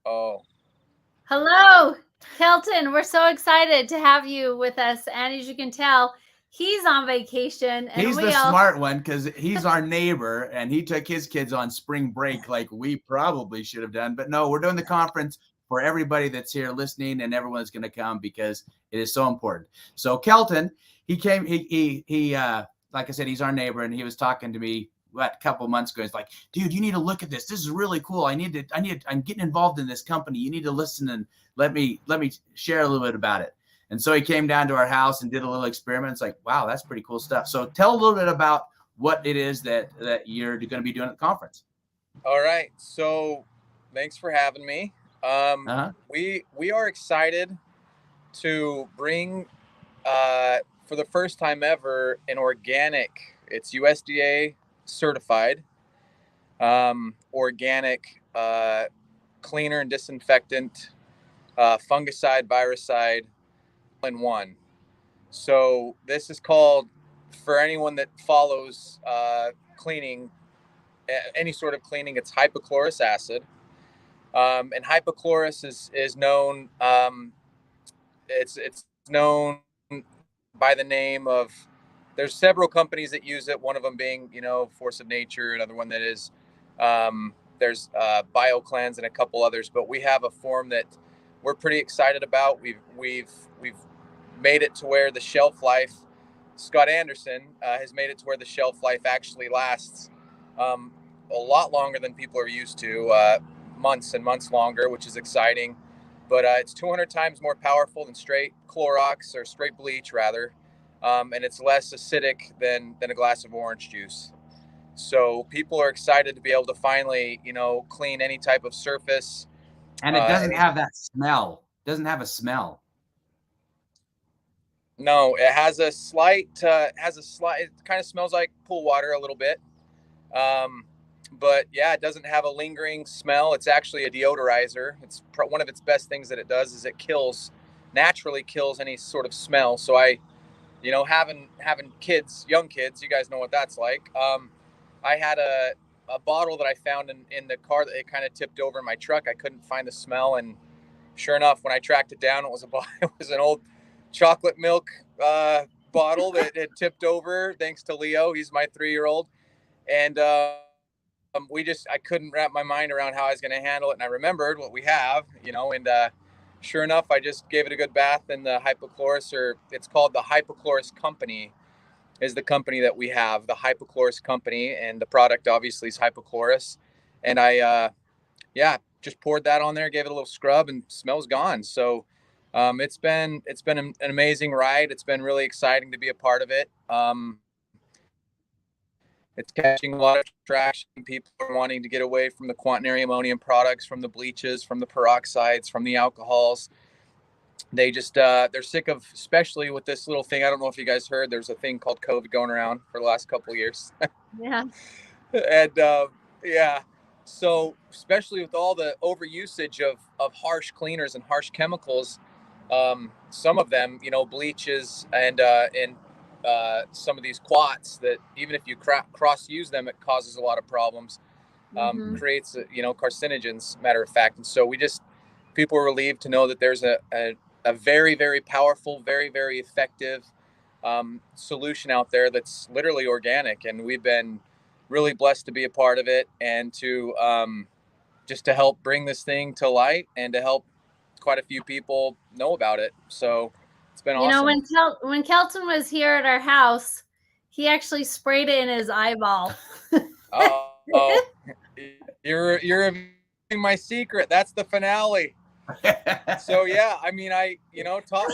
Oh, Hello, Kelton. We're so excited to have you with us. And as you can tell, he's on vacation and He's the we all, smart one because he's our neighbor and he took his kids on spring break like we probably should have done. But no, we're doing the conference for everybody that's here listening and everyone that's going to come because it is so important. So Kelton, he came, like I said, he's our neighbor and he was talking to me a couple months ago. He's like, dude, you need to look at this. This is really cool. I'm getting involved in this company. You need to listen and let me share a little bit about it. And so he came down to our house and did a little experiment. It's like, wow, that's pretty cool stuff. So tell a little bit about what it is that you're going to be doing at the conference. all right. So, thanks for having me. Uh-huh. We are excited to bring, for the first time ever, an organic. It's USDA certified, organic cleaner and disinfectant, fungicide, viricide, in one. So this is called, for anyone that follows cleaning, any sort of cleaning, it's hypochlorous acid. And hypochlorous is known. It's known by the name of. There's several companies that use it. One of them being, Force of Nature. Another one that is. There's BioCleanse and a couple others. But we have a form that we're pretty excited about. We've made it to where the shelf life. Scott Anderson has made it to where the shelf life actually lasts a lot longer than people are used to, months and months longer, which is exciting. But it's 200 times more powerful than straight Clorox, or straight bleach rather, and it's less acidic than a glass of orange juice. So people are excited to be able to finally, clean any type of surface. And it doesn't have that smell. It doesn't have a smell. No, it has a slight. It kind of smells like pool water a little bit. But yeah, it doesn't have a lingering smell. It's actually a deodorizer. It's one of its best things that it does is it naturally kills any sort of smell. So having kids, young kids, you guys know what that's like. I had a bottle that I found in the car that it kind of tipped over in my truck. I couldn't find the smell, and sure enough, when I tracked it down, it was an old chocolate milk bottle that had tipped over. Thanks to Leo, he's my 3-year-old, and I couldn't wrap my mind around how I was going to handle it, and I remembered what we have, and sure enough, I just gave it a good bath in the hypochlorous, or it's called the Hypochlorous Company, is the company that we have, the Hypochlorous Company, and the product obviously is hypochlorous, and I just poured that on there, gave it a little scrub, and smell's gone. So it's been an amazing ride. It's been really exciting to be a part of it. It's catching a lot of traction. People are wanting to get away from the quaternary ammonium products, from the bleaches, from the peroxides, from the alcohols. They just they're sick of, especially with this little thing. I don't know if you guys heard. There's a thing called COVID going around for the last couple of years. yeah. And yeah, so especially with all the overusage of harsh cleaners and harsh chemicals, some of them, bleaches and some of these quats, that even if you cross use them, it causes a lot of problems. Mm-hmm. Creates carcinogens, matter of fact. And so people are relieved to know that there's a very, very powerful, very, very effective solution out there that's literally organic, and we've been really blessed to be a part of it, and to just to help bring this thing to light and to help quite a few people know about it. So it's been awesome. When Kelton was here at our house, he actually sprayed it in his eyeball. Oh, you're revealing my secret. That's the finale. So yeah, I mean, talk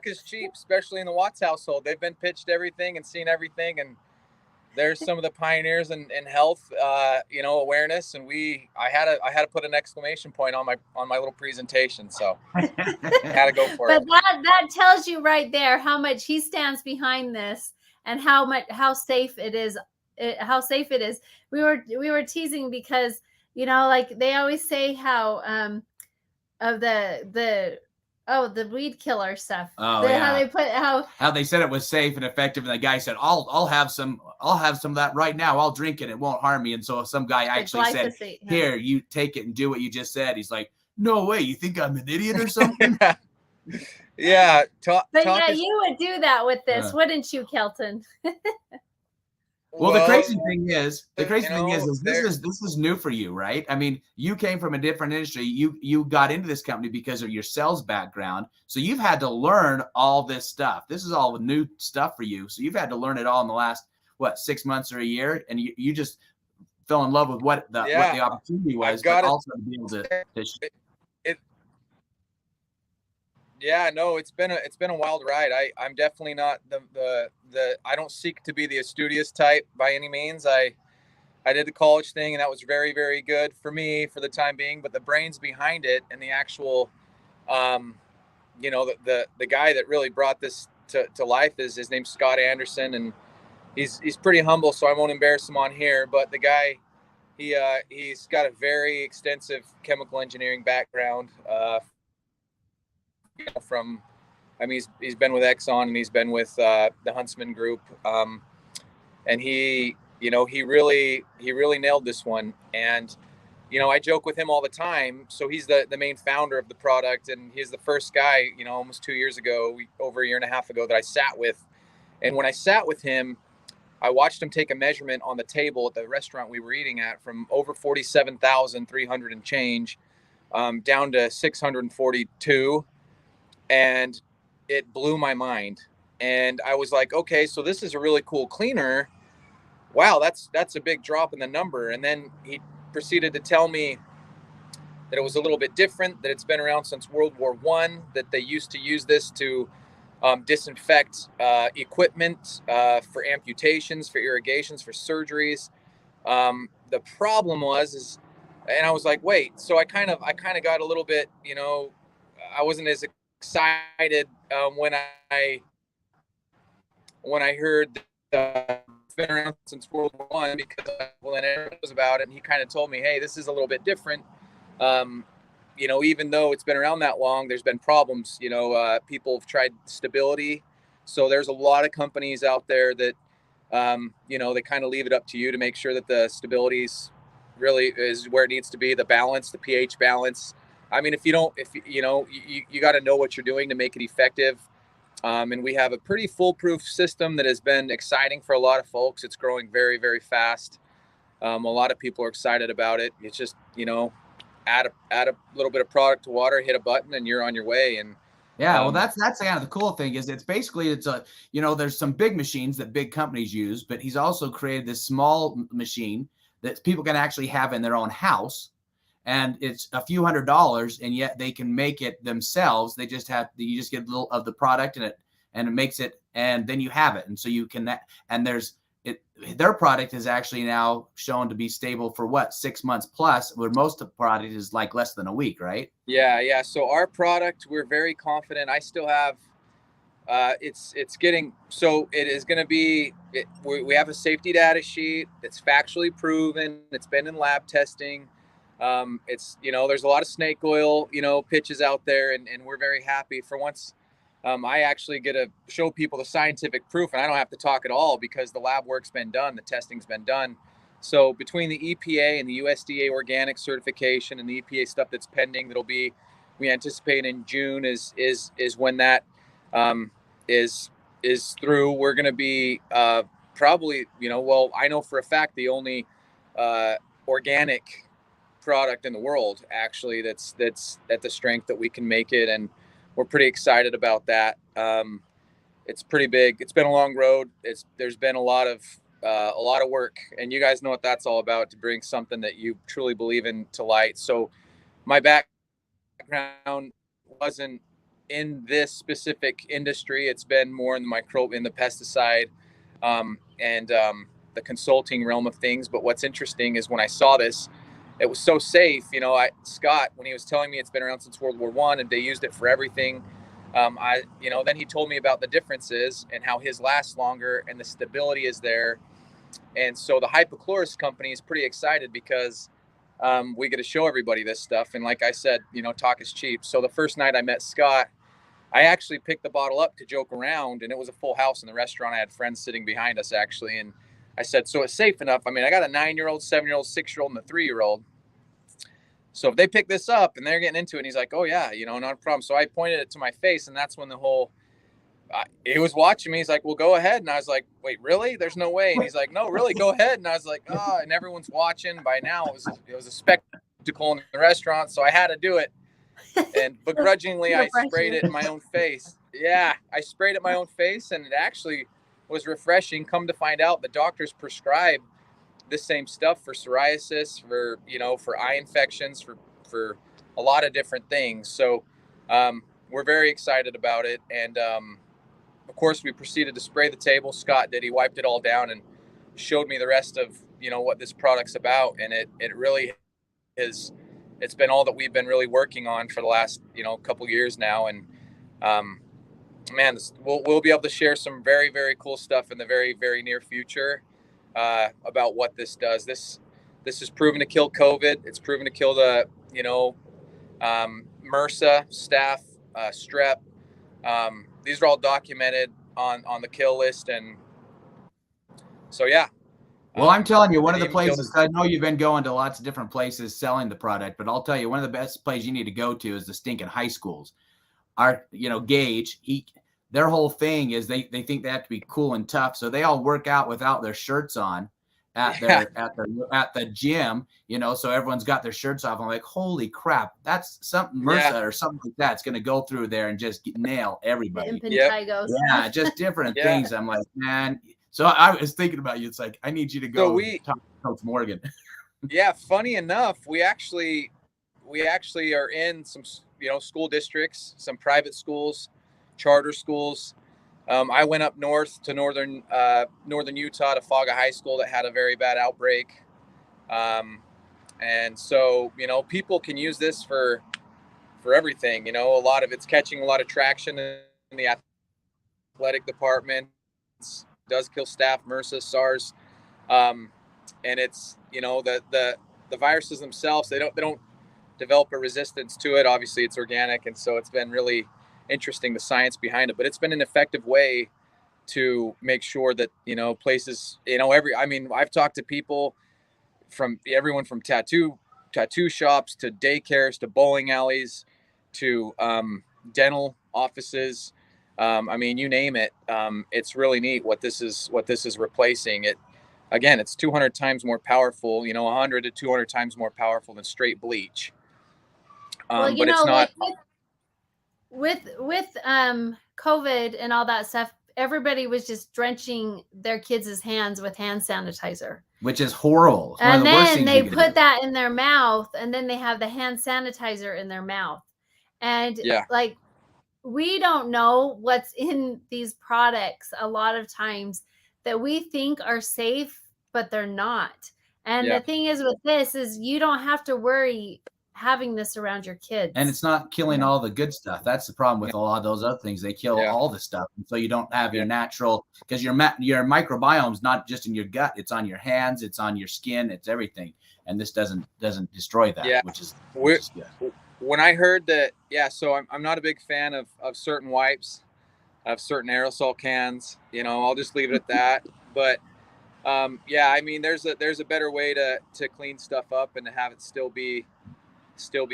is cheap, especially in the Watts household. They've been pitched everything and seen everything, and there's some of the pioneers in health, awareness, and I had to put an exclamation point on my little presentation, so had to go for But it. that tells you right there how much he stands behind this and how safe it is. How safe it is. We were teasing because like they always say how of the Oh, the weed killer stuff. Oh, yeah. How they put how they said it was safe and effective, and the guy said, I'll have some of that right now. I'll drink it. It won't harm me. And so some guy actually said, here, you take it and do what you just said. He's like, no way. You think I'm an idiot or something? Yeah. You would do that with this, wouldn't you, Kelton? Well, the crazy thing is this is new for you, right? I mean, you came from a different industry. You got into this company because of your sales background. So you've had to learn all this stuff. This is all new stuff for you. So you've had to learn it all in the last, 6 months or a year. And you just fell in love with what the opportunity was, but also to be able to Yeah, no, it's been a wild ride. I'm definitely not the I don't seek to be the studious type by any means. I did the college thing, and that was very, very good for me for the time being. But the brains behind it and the actual, the guy that really brought this to life his name's Scott Anderson, and he's pretty humble, so I won't embarrass him on here. But the guy, he's got a very extensive chemical engineering background. He's been with Exxon, and he's been with the Huntsman Group, and he really nailed this one. And I joke with him all the time. So he's the main founder of the product, and he's the first guy, almost 2 years ago, over a year and a half ago, that I sat with. And when I sat with him, I watched him take a measurement on the table at the restaurant we were eating at, from over 47,300 and change down to 642. And it blew my mind. And I was like, okay, so this is a really cool cleaner. Wow, that's a big drop in the number. And then he proceeded to tell me that it was a little bit different, that it's been around since World War I, that they used to use this to disinfect equipment for amputations, for irrigations, for surgeries. The problem and I was like, wait. So I kind of got a little bit, I wasn't as excited when I heard that it's been around since World War I, because then everyone knows about it, and he kind of told me, hey, this is a little bit different. Even though it's been around that long, there's been problems. People have tried stability, so there's a lot of companies out there that they kind of leave it up to you to make sure that the stability's really is where it needs to be, the balance, the pH balance. I mean, you got to know what you're doing to make it effective. And we have a pretty foolproof system that has been exciting for a lot of folks. It's growing very, very fast. A lot of people are excited about it. It's just, add a little bit of product to water, hit a button, and you're on your way. And well, that's kind of the cool thing is it's there's some big machines that big companies use, but he's also created this small machine that people can actually have in their own house. And it's a few $100s, and yet they can make it themselves. You just get a little of the product and it makes it, and then you have it. And so you can, and their product is actually now shown to be stable for 6 months plus, where most of the product is like less than a week, right? Yeah. So our product, we're very confident. I still have, it's getting, so it is going to be, we have a safety data sheet. It's factually proven. It's been in lab testing. It's, there's a lot of snake oil, pitches out there, and we're very happy for once. I actually get to show people the scientific proof, and I don't have to talk at all because the lab work's been done. The testing's been done. So between the EPA and the USDA organic certification and the EPA stuff that's pending, we anticipate in June is when that, is through. We're going to be, probably, I know for a fact the only, organic product in the world actually that's at the strength that we can make it, and we're pretty excited about that. It's pretty big. It's been a long road. There's been a lot of work, and you guys know what that's all about, to bring something that you truly believe in to light. So my background wasn't in this specific industry. It's been more in the pesticide and the consulting realm of things. But what's interesting is when I saw this, it was so safe. Scott, when he was telling me it's been around since World War I and they used it for everything, then he told me about the differences and how his lasts longer and the stability is there. And so the hypochlorous company is pretty excited because we get to show everybody this stuff. And like I said, talk is cheap. So the first night I met Scott, I actually picked the bottle up to joke around, and it was a full house in the restaurant. I had friends sitting behind us actually, and I said, so it's safe enough. I mean, I got a 9-year-old, 7-year-old, 6-year-old, and a 3-year-old. So if they pick this up and they're getting into it, and he's like, oh yeah, not a problem. So I pointed it to my face, and that's when the whole, he was watching me. He's like, well, go ahead. And I was like, wait, really? There's no way. And he's like, no, really, go ahead. And I was like, oh, and everyone's watching. By now it was a spectacle in the restaurant. So I had to do it. And begrudgingly, I sprayed it in my own face. Yeah, I sprayed it in my own face, and it actually was refreshing. Come to find out, the doctors prescribe this same stuff for psoriasis, for for eye infections, for a lot of different things. So we're very excited about it. And of course, we proceeded to spray the table. Scott did. He wiped it all down and showed me the rest of what this product's about. And it really is. It's been all that we've been really working on for the last couple years now. And man, we'll be able to share some very, very cool stuff in the very, very near future about what this does. This is proven to kill COVID. It's proven to kill the MRSA, staph, strep. These are all documented on the kill list. And so yeah. Well, I'm telling you, one of the places, I know you've been going to lots of different places selling the product, but I'll tell you, one of the best places you need to go to is the stinking high schools. Our, Gage, their whole thing is they think they have to be cool and tough. So they all work out without their shirts on at the gym, so everyone's got their shirts off. I'm like, holy crap, that's something MRSA or something like that's going to go through there and just nail everybody. Yeah, just different things. I'm like, man. So I was thinking about you. It's like, I need you to go talk to Coach Morgan. Yeah. Funny enough, we actually are in some, school districts, some private schools, charter schools. I went up north to northern Utah to Faga High School that had a very bad outbreak. And so, people can use this for everything. A lot of it's catching a lot of traction in the athletic department. Does kill staph, MRSA, SARS, and it's the viruses themselves, they don't develop a resistance to it. Obviously, it's organic, and so it's been really interesting, the science behind it. But it's been an effective way to make sure that places, I've talked to people from everyone from tattoo shops to daycares to bowling alleys to dental offices. You name it. It's really neat what this is replacing. It, again, it's 200 times more powerful, 100 to 200 times more powerful than straight bleach. Well, but it's not with COVID and all that stuff. Everybody was just drenching their kids' hands with hand sanitizer, which is horrible. And then they put that in their mouth, and then they have the hand sanitizer in their mouth. And we don't know what's in these products a lot of times that we think are safe, but they're not. And the thing is with this is you don't have to worry having this around your kids. And it's not killing all the good stuff. That's the problem with a lot of those other things. They kill all the stuff. And so you don't have your natural, because your microbiome's not just in your gut. It's on your hands. It's on your skin. It's everything. And this doesn't destroy that, which is good. When I heard that, so I'm not a big fan of certain wipes, of certain aerosol cans. I'll just leave it at that. But there's a better way to clean stuff up and to have it still be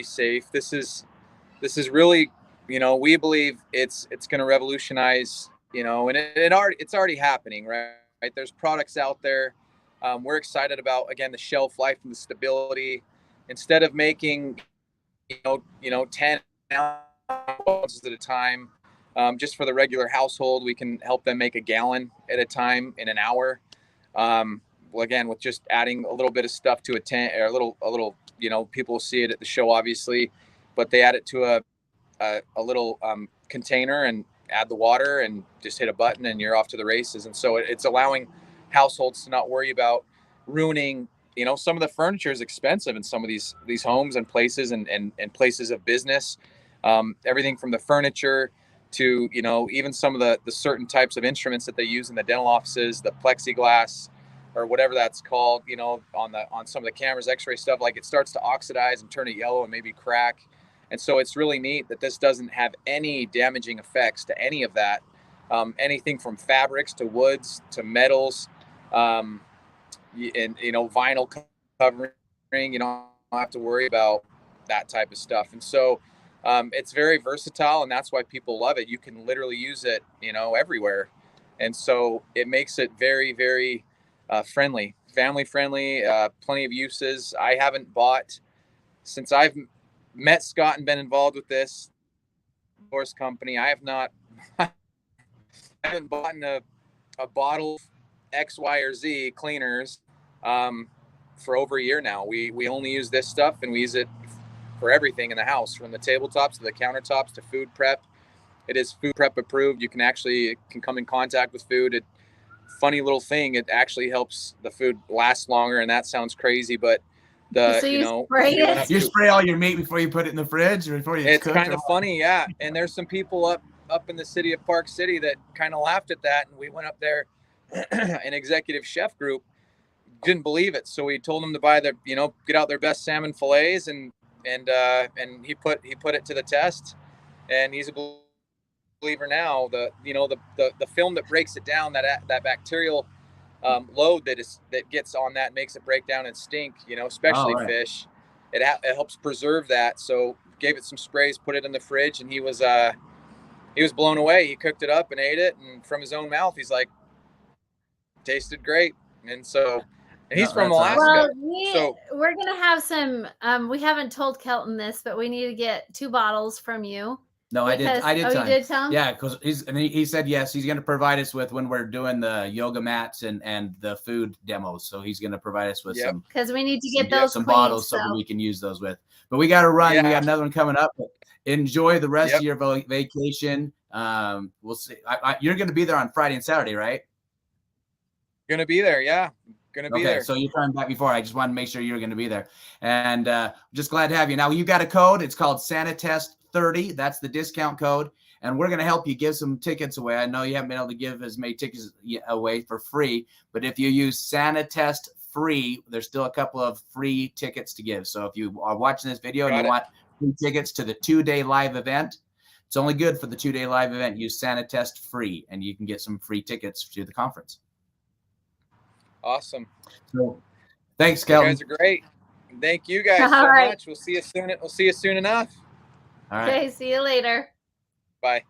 safe. This is really, we believe it's going to revolutionize, and it's already happening, right? There's products out there. We're excited about, again, the shelf life and the stability. Instead of making 10 ounces at a time, just for the regular household, we can help them make a gallon at a time in an hour. Again, with just adding a little bit of stuff to a tent, or a little, people see it at the show, obviously, but they add it to a little container and add the water and just hit a button and you're off to the races. And so it's allowing households to not worry about ruining. Some of the furniture is expensive in some of these homes and places and places of business. Everything from the furniture to, even some of the certain types of instruments that they use in the dental offices, the plexiglass or whatever that's called, on some of the cameras, x-ray stuff, like it starts to oxidize and turn it yellow and maybe crack. And so it's really neat that this doesn't have any damaging effects to any of that. Anything from fabrics to woods to metals, and vinyl covering. You don't have to worry about that type of stuff. And so it's very versatile, and that's why people love it. You can literally use it, everywhere. And so it makes it very, very friendly, family friendly, plenty of uses. I haven't bought, since I've met Scott and been involved with this horse company, I haven't bought a bottle of X, Y, or Z cleaners for over a year now. We only use this stuff, and we use it for everything in the house, from the tabletops to the countertops to food prep. It is food prep approved. You can come in contact with food. Funny little thing, it actually helps the food last longer, and that sounds crazy, but you spray all your meat before you put it in the fridge or before you it's kind of funny. Yeah. And there's some people up in the city of Park City that kind of laughed at that, and we went up there, an executive chef group didn't believe it, so we told them to buy get out their best salmon fillets, and he put it to the test, and he's a believer now. The film that breaks it down, that bacterial load that gets on that makes it break down and stink, especially fish. It helps preserve that. So gave it some sprays, put it in the fridge, and he was blown away. He cooked it up and ate it, and from his own mouth, he's like, tasted great. And so, and he's from Alaska. Well, we're gonna have some. We haven't told Kelton this, but we need to get 2 bottles from you. No, I did. You did tell him? Yeah, because he said yes. He's going to provide us with, when we're doing the yoga mats and the food demos. So he's going to provide us with some, because we need to get those some bottles so that we can use those with. But we got to run. We got another one coming up. Enjoy the rest of your vacation. We'll see. You're going to be there on Friday and Saturday, right? Going to be there, yeah. Going to be there. So you're coming back before. I just wanted to make sure you're going to be there, and just glad to have you. Now you got a code. It's called Sani-Test 30. That's the discount code, and we're going to help you give some tickets away. I know you haven't been able to give as many tickets away for free, but if you use Sani-Test free, there's still a couple of free tickets to give. So if you are watching this video and you want free tickets to the 2-day live event, it's only good for the 2-day live event. Use Sani-Test free, and you can get some free tickets to the conference. Awesome. So thanks, Kelton. You guys are great. Thank you guys so much. We'll see you soon. We'll see you soon enough. All right. Okay, see you later. Bye.